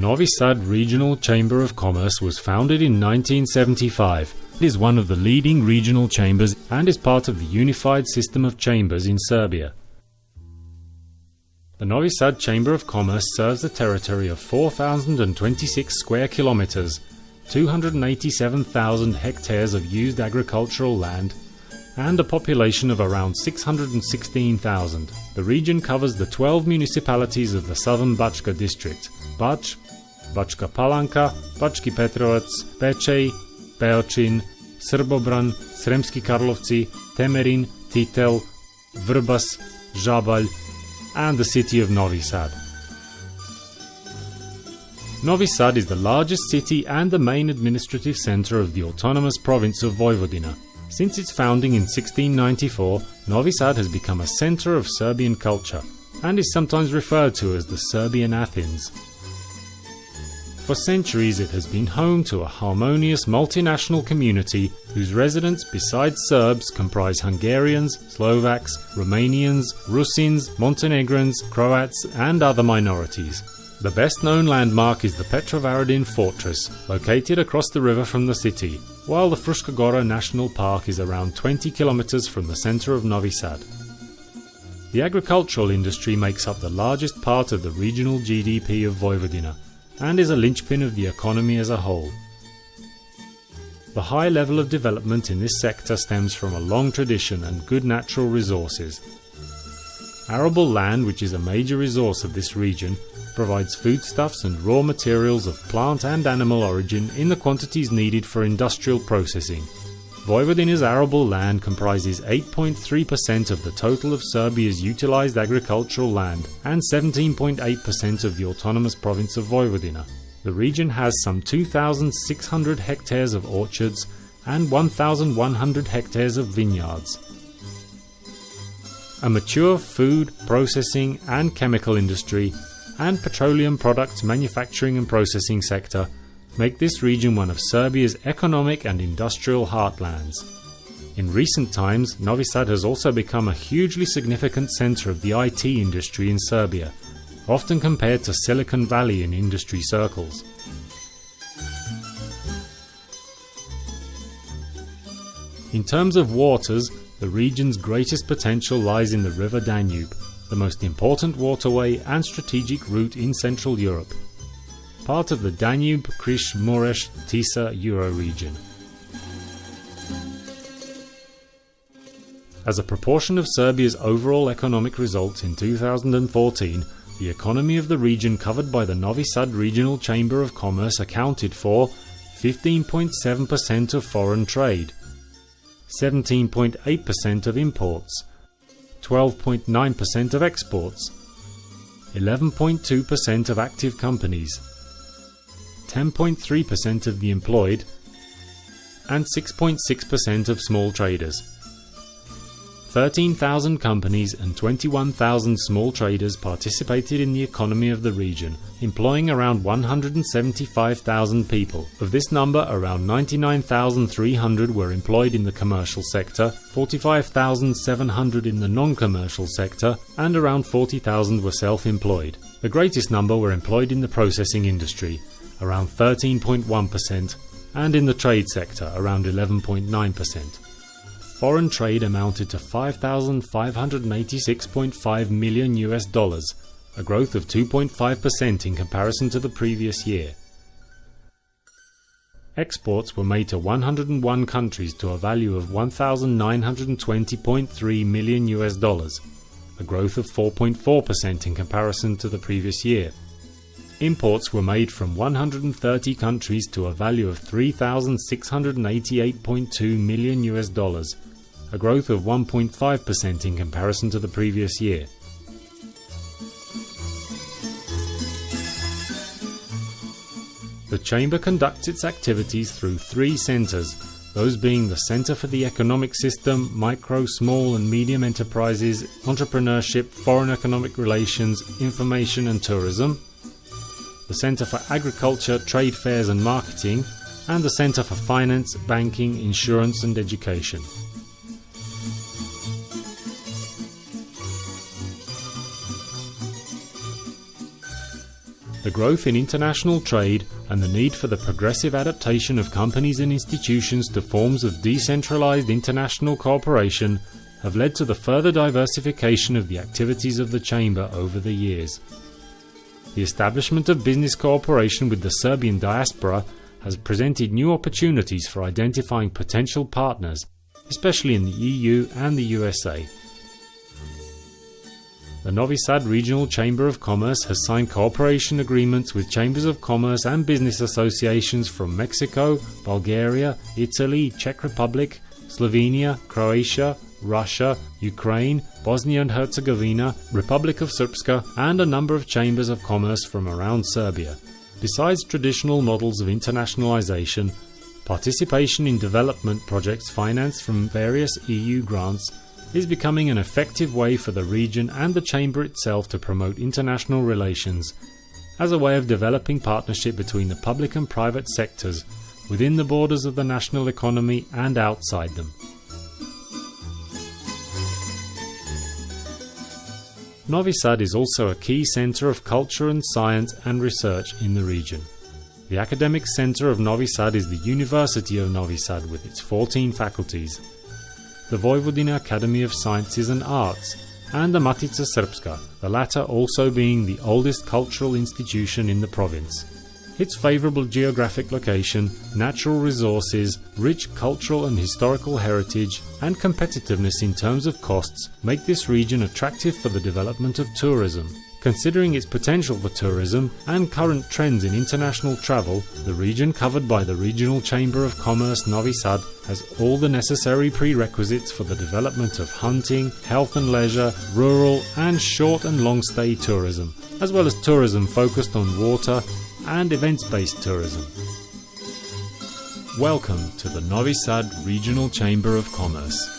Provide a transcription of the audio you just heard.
Novi Sad Regional Chamber of Commerce was founded in 1975. It is one of the leading regional chambers and is part of the unified system of chambers in Serbia. The Novi Sad Chamber of Commerce serves a territory of 4,026 square kilometers, 287,000 hectares of used agricultural land, and a population of around 616,000. The region covers the 12 municipalities of the Southern Backa District: Bač, Bačka Palanka, Bački Petrovac, Bečej, Beočin, Srbobran, Sremski Karlovci, Temerin, Titel, Vrbas, Žabalj, and the city of Novi Sad. Novi Sad is the largest city and the main administrative centre of the autonomous province of Vojvodina. Since its founding in 1694, Novi Sad has become a centre of Serbian culture and is sometimes referred to as the Serbian Athens. For centuries it has been home to a harmonious multinational community whose residents besides Serbs comprise Hungarians, Slovaks, Romanians, Rusyns, Montenegrins, Croats and other minorities. The best known landmark is the Petrovaradin Fortress, located across the river from the city, while the Fruška Gora National Park is around 20 kilometers from the centre of Novi Sad. The agricultural industry makes up the largest part of the regional GDP of Vojvodina, and is a linchpin of the economy as a whole. The high level of development in this sector stems from a long tradition and good natural resources. Arable land, which is a major resource of this region, provides foodstuffs and raw materials of plant and animal origin in the quantities needed for industrial processing. Vojvodina's arable land comprises 8.3% of the total of Serbia's utilised agricultural land and 17.8% of the autonomous province of Vojvodina. The region has some 2,600 hectares of orchards and 1,100 hectares of vineyards. A mature food, processing and chemical industry and petroleum products manufacturing and processing sector make this region one of Serbia's economic and industrial heartlands. In recent times, Novi Sad has also become a hugely significant centre of the IT industry in Serbia, often compared to Silicon Valley in industry circles. In terms of waters, the region's greatest potential lies in the river Danube, the most important waterway and strategic route in Central Europe, part of the Danube-Križ-Mureș-Tisa Euro region. As a proportion of Serbia's overall economic results in 2014, the economy of the region covered by the Novi Sad Regional Chamber of Commerce accounted for 15.7% of foreign trade, 17.8% of imports, 12.9% of exports, 11.2% of active companies, 10.3% of the employed, and 6.6% of small traders. 13,000 companies and 21,000 small traders participated in the economy of the region, employing around 175,000 people. Of this number, around 99,300 were employed in the commercial sector, 45,700 in the non-commercial sector, and around 40,000 were self-employed. The greatest number were employed in the processing industry, around 13.1%, and in the trade sector, around 11.9%. Foreign trade amounted to $5,586.5 million, a growth of 2.5% in comparison to the previous year. Exports were made to 101 countries to a value of $1,920.3 million, a growth of 4.4% in comparison to the previous year. Imports were made from 130 countries to a value of $3,688.2 million, a growth of 1.5% in comparison to the previous year. The Chamber conducts its activities through three centres, those being the Centre for the Economic System, Micro, Small and Medium Enterprises, Entrepreneurship, Foreign Economic Relations, Information and Tourism, the Centre for Agriculture, Trade Fairs and Marketing, and the Centre for Finance, Banking, Insurance and Education. The growth in international trade and the need for the progressive adaptation of companies and institutions to forms of decentralized international cooperation have led to the further diversification of the activities of the Chamber over the years. The establishment of business cooperation with the Serbian diaspora has presented new opportunities for identifying potential partners, especially in the EU and the USA. The Novi Sad Regional Chamber of Commerce has signed cooperation agreements with chambers of commerce and business associations from Mexico, Bulgaria, Italy, Czech Republic, Slovenia, Croatia, Russia, Ukraine, Bosnia and Herzegovina, Republic of Srpska, and a number of chambers of commerce from around Serbia. Besides traditional models of internationalization, participation in development projects financed from various EU grants is becoming an effective way for the region and the Chamber itself to promote international relations, as a way of developing partnership between the public and private sectors within the borders of the national economy and outside them. Novi Sad is also a key centre of culture and science and research in the region. The academic centre of Novi Sad is the University of Novi Sad with its 14 faculties, the Vojvodina Academy of Sciences and Arts, and the Matica Srpska, the latter also being the oldest cultural institution in the province. Its favourable geographic location, natural resources, rich cultural and historical heritage, and competitiveness in terms of costs make this region attractive for the development of tourism. Considering its potential for tourism and current trends in international travel, the region covered by the Regional Chamber of Commerce Novi Sad has all the necessary prerequisites for the development of hunting, health and leisure, rural and short and long stay tourism, as well as tourism focused on water and events-based tourism. Welcome to the Novi Sad Regional Chamber of Commerce.